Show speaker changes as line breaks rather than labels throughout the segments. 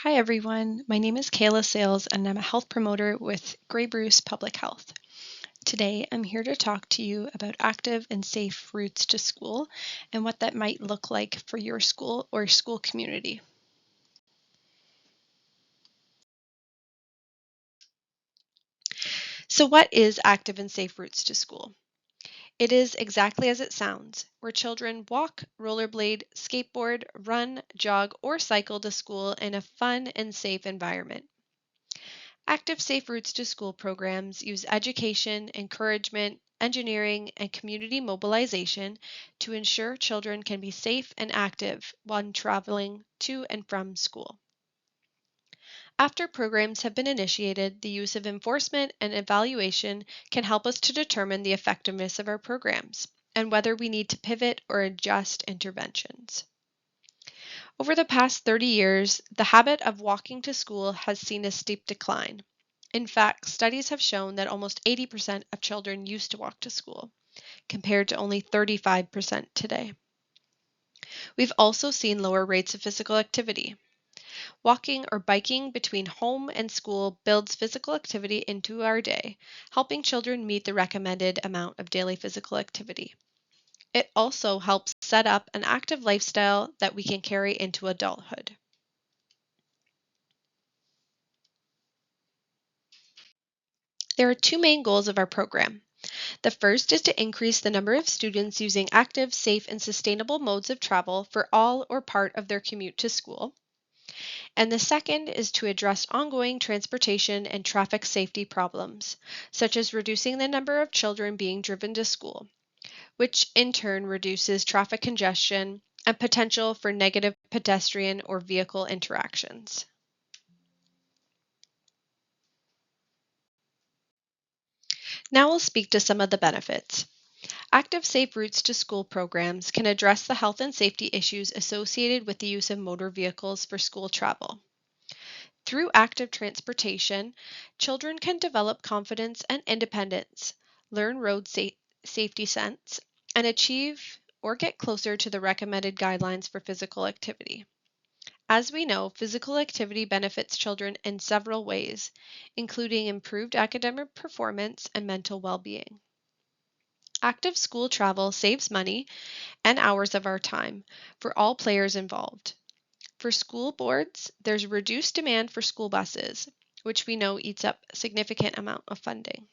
Hi everyone, my name is Kayla Sales and I'm a health promoter with Grey Bruce Public Health. Today I'm here to talk to you about active and safe routes to school and what that might look like for your school or school community. So what is active and safe routes to school? It is exactly as it sounds, where children walk, rollerblade, skateboard, run, jog, or cycle to school in a fun and safe environment. Active Safe Routes to School programs use education, encouragement, engineering, and community mobilization to ensure children can be safe and active when traveling to and from school. After programs have been initiated, the use of enforcement and evaluation can help us to determine the effectiveness of our programs and whether we need to pivot or adjust interventions. Over the past 30 years, the habit of walking to school has seen a steep decline. In fact, studies have shown that almost 80% of children used to walk to school, compared to only 35% today. We've also seen lower rates of physical activity. Walking or biking between home and school builds physical activity into our day, helping children meet the recommended amount of daily physical activity. It also helps set up an active lifestyle that we can carry into adulthood. There are two main goals of our program. The first is to increase the number of students using active, safe, and sustainable modes of travel for all or part of their commute to school. And the second is to address ongoing transportation and traffic safety problems, such as reducing the number of children being driven to school, which in turn reduces traffic congestion and potential for negative pedestrian or vehicle interactions. Now we'll speak to some of the benefits. Active Safe Routes to School programs can address the health and safety issues associated with the use of motor vehicles for school travel. Through active transportation, children can develop confidence and independence, learn safety sense, and achieve or get closer to the recommended guidelines for physical activity. As we know, physical activity benefits children in several ways, including improved academic performance and mental well-being. Active school travel saves money and hours of our time for all players involved. For school boards, there's reduced demand for school buses, which we know eats up a significant amount of funding.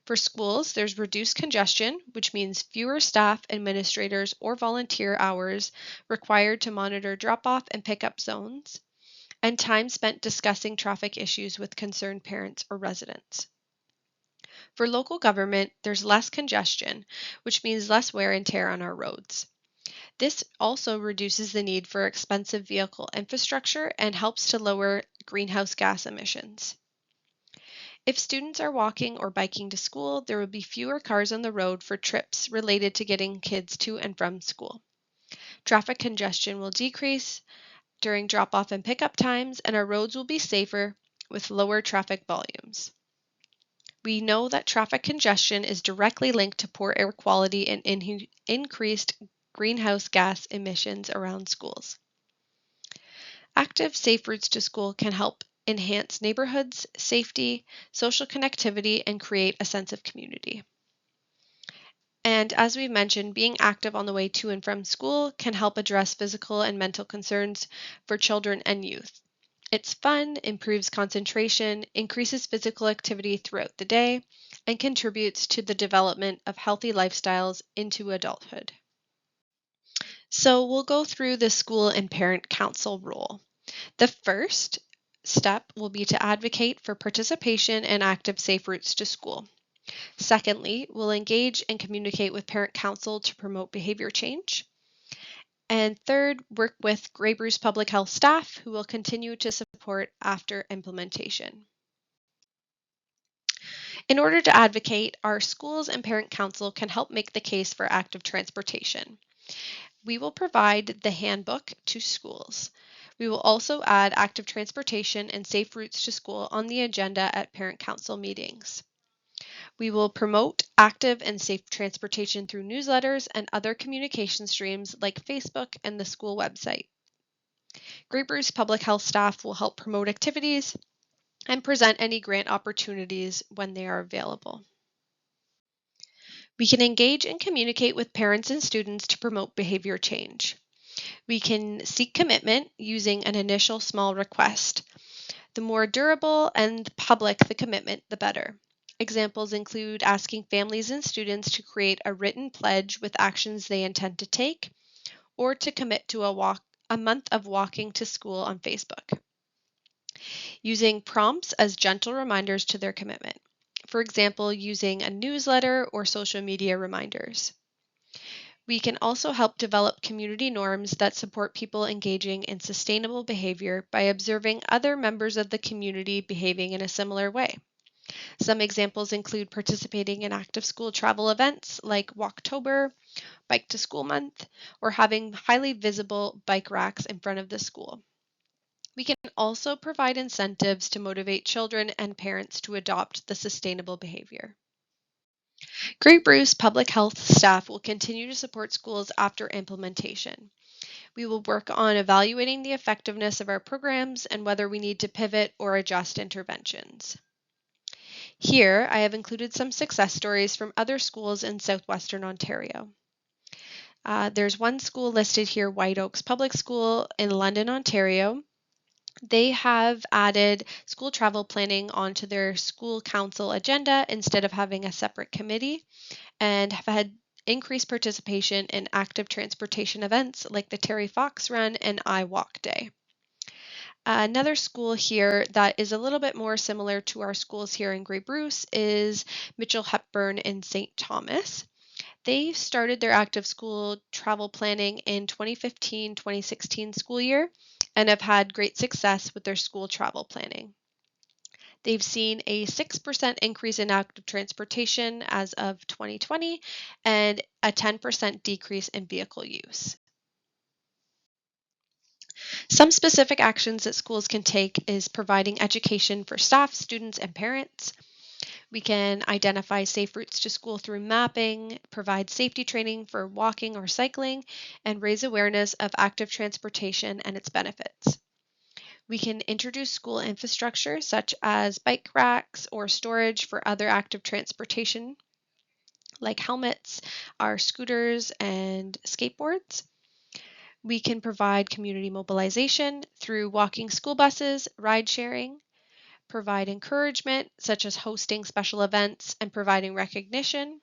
For schools, there's reduced congestion, which means fewer staff, administrators, or volunteer hours required to monitor drop-off and pickup zones, and time spent discussing traffic issues with concerned parents or residents. For local government, there's less congestion, which means less wear and tear on our roads. This also reduces the need for expensive vehicle infrastructure and helps to lower greenhouse gas emissions. If students are walking or biking to school, there will be fewer cars on the road for trips related to getting kids to and from school. Traffic congestion will decrease during drop-off and pickup times, and our roads will be safer with lower traffic volumes. We know that traffic congestion is directly linked to poor air quality and increased greenhouse gas emissions around schools. Active Safe Routes to School can help enhance neighborhoods, safety, social connectivity, and create a sense of community. And as we mentioned, being active on the way to and from school can help address physical and mental concerns for children and youth. It's fun, improves concentration, increases physical activity throughout the day, and contributes to the development of healthy lifestyles into adulthood. So we'll go through the school and parent council role. The first step will be to advocate for participation in active safe routes to school. Secondly, we'll engage and communicate with parent council to promote behavior change. And third, work with Grey Bruce Public Health staff who will continue to support after implementation. In order to advocate, our schools and parent council can help make the case for active transportation. We will provide the handbook to schools. We will also add active transportation and safe routes to school on the agenda at parent council meetings. We will promote active and safe transportation through newsletters and other communication streams like Facebook and the school website. Great Bruce Public Health staff will help promote activities and present any grant opportunities when they are available. We can engage and communicate with parents and students to promote behavior change. We can seek commitment using an initial small request. The more durable and public the commitment, the better. Examples include asking families and students to create a written pledge with actions they intend to take, or to commit to a month of walking to school on Facebook. Using prompts as gentle reminders to their commitment. For example, using a newsletter or social media reminders. We can also help develop community norms that support people engaging in sustainable behavior by observing other members of the community behaving in a similar way. Some examples include participating in active school travel events like Walktober, Bike to School Month, or having highly visible bike racks in front of the school. We can also provide incentives to motivate children and parents to adopt the sustainable behavior. Great Bruce Public Health staff will continue to support schools after implementation. We will work on evaluating the effectiveness of our programs and whether we need to pivot or adjust interventions. Here, I have included some success stories from other schools in southwestern Ontario. There's one school listed here, White Oaks Public School in London, Ontario. They have added school travel planning onto their school council agenda instead of having a separate committee, and have had increased participation in active transportation events like the Terry Fox Run and I Walk Day. Another school here that is a little bit more similar to our schools here in Grey Bruce is Mitchell Hepburn in St. Thomas. They started their active school travel planning in 2015-2016 school year and have had great success with their school travel planning. They've seen a 6% increase in active transportation as of 2020 and a 10% decrease in vehicle use. Some specific actions that schools can take is providing education for staff, students, and parents. We can identify safe routes to school through mapping, provide safety training for walking or cycling, and raise awareness of active transportation and its benefits. We can introduce school infrastructure such as bike racks or storage for other active transportation, like helmets, our scooters, and skateboards. We can provide community mobilization through walking school buses, ride sharing, provide encouragement, such as hosting special events and providing recognition.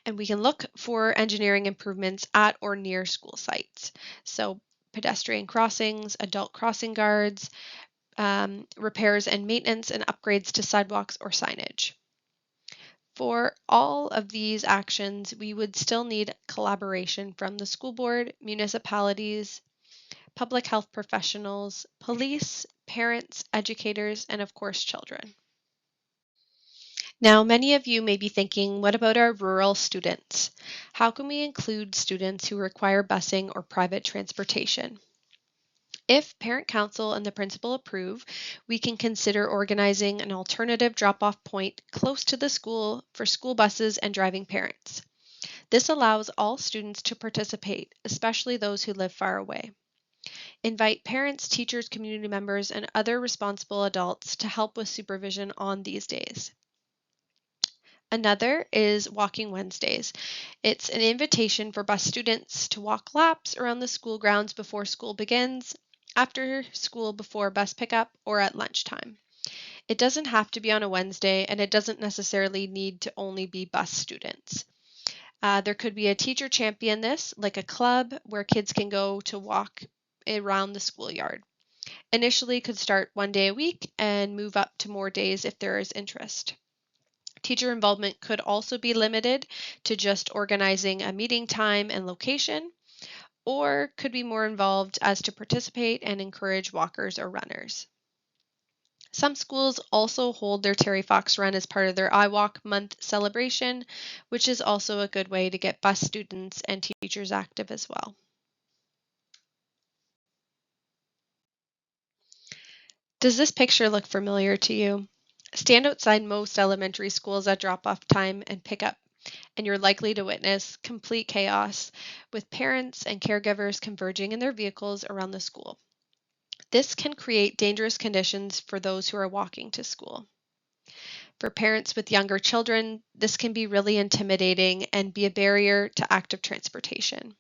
And we can look for engineering improvements at or near school sites. So pedestrian crossings, adult crossing guards, repairs and maintenance and upgrades to sidewalks or signage. For all of these actions, we would still need collaboration from the school board, municipalities, public health professionals, police, parents, educators, and of course, children. Now, many of you may be thinking, what about our rural students? How can we include students who require busing or private transportation? If parent council and the principal approve, we can consider organizing an alternative drop-off point close to the school for school buses and driving parents. This allows all students to participate, especially those who live far away. Invite parents, teachers, community members, and other responsible adults to help with supervision on these days. Another is Walking Wednesdays. It's an invitation for bus students to walk laps around the school grounds before school begins, after school before bus pickup, or at lunchtime. It doesn't have to be on a Wednesday, and it doesn't necessarily need to only be bus students. There could be a teacher champion this, like a club where kids can go to walk around the schoolyard. Initially could start one day a week and move up to more days if there is interest. Teacher involvement could also be limited to just organizing a meeting time and location, or could be more involved as to participate and encourage walkers or runners. Some schools also hold their Terry Fox Run as part of their I Walk Month celebration, which is also a good way to get bus students and teachers active as well. Does this picture look familiar to you? Stand outside most elementary schools at drop-off time and pick up and you're likely to witness complete chaos with parents and caregivers converging in their vehicles around the school. This can create dangerous conditions for those who are walking to school. For parents with younger children, this can be really intimidating and be a barrier to active transportation.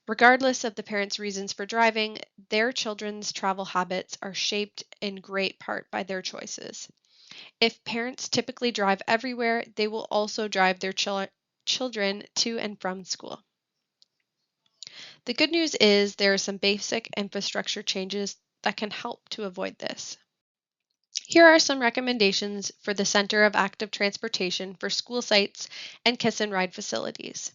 Regardless of the parents' reasons for driving, their children's travel habits are shaped in great part by their choices. If parents typically drive everywhere, they will also drive their children to and from school. The good news is there are some basic infrastructure changes that can help to avoid this. Here are some recommendations for the Center of Active Transportation for school sites and kiss and ride facilities.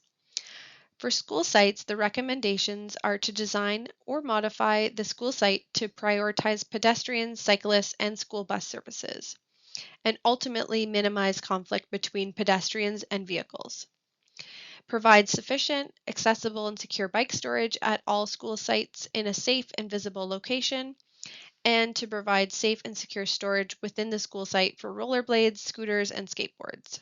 For school sites, the recommendations are to design or modify the school site to prioritize pedestrians, cyclists, and school bus services, and ultimately minimize conflict between pedestrians and vehicles. Provide sufficient, accessible, and secure bike storage at all school sites in a safe and visible location, and to provide safe and secure storage within the school site for rollerblades, scooters, and skateboards.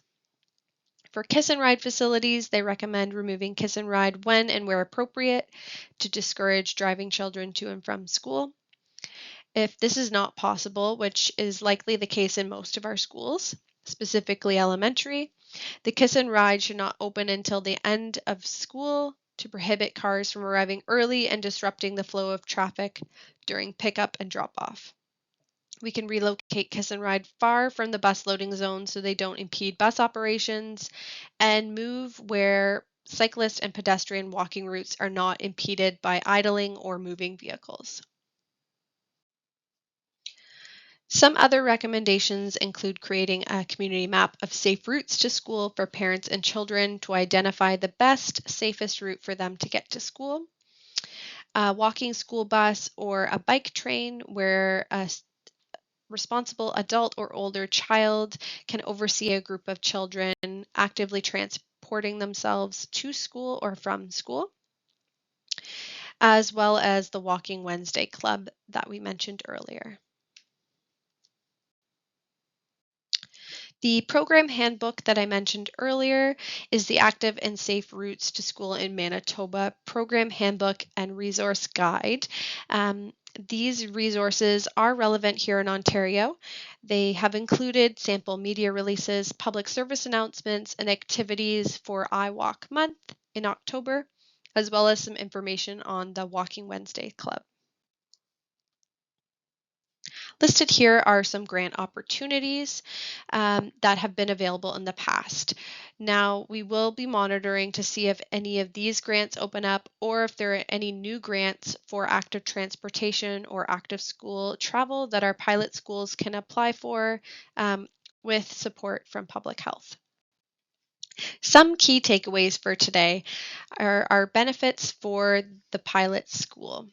For kiss and ride facilities, they recommend removing kiss and ride when and where appropriate to discourage driving children to and from school. If this is not possible, which is likely the case in most of our schools, specifically elementary, the kiss and ride should not open until the end of school to prohibit cars from arriving early and disrupting the flow of traffic during pickup and drop off. We can relocate kiss and ride far from the bus loading zone so they don't impede bus operations, and move where cyclist and pedestrian walking routes are not impeded by idling or moving vehicles. Some other recommendations include creating a community map of safe routes to school for parents and children to identify the best, safest route for them to get to school. A walking school bus or a bike train where a responsible adult or older child can oversee a group of children actively transporting themselves to school or from school, as well as the Walking Wednesday Club that we mentioned earlier. The program handbook that I mentioned earlier is the Active and Safe Routes to School in Manitoba Program Handbook and Resource Guide. These resources are relevant here in Ontario. They have included sample media releases, public service announcements, and activities for I Walk Month in October, as well as some information on the Walking Wednesday Club. Listed here are some grant opportunities that have been available in the past. Now, we will be monitoring to see if any of these grants open up or if there are any new grants for active transportation or active school travel that our pilot schools can apply for with support from public health. Some key takeaways for today are our benefits for the pilot school.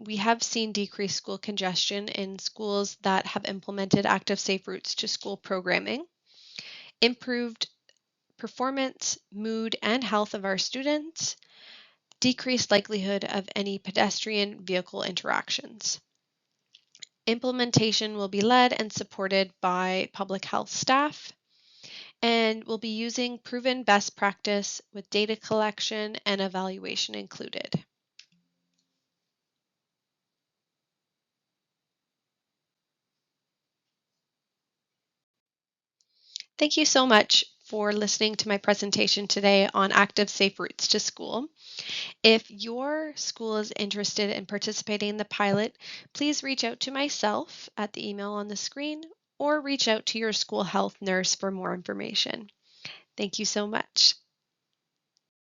We have seen decreased school congestion in schools that have implemented active safe routes to school programming, improved performance, mood, and health of our students, decreased likelihood of any pedestrian vehicle interactions. Implementation will be led and supported by public health staff, and we'll be using proven best practice with data collection and evaluation included. Thank you so much for listening to my presentation today on active safe routes to school. If your school is interested in participating in the pilot, please reach out to myself at the email on the screen or reach out to your school health nurse for more information. Thank you so much.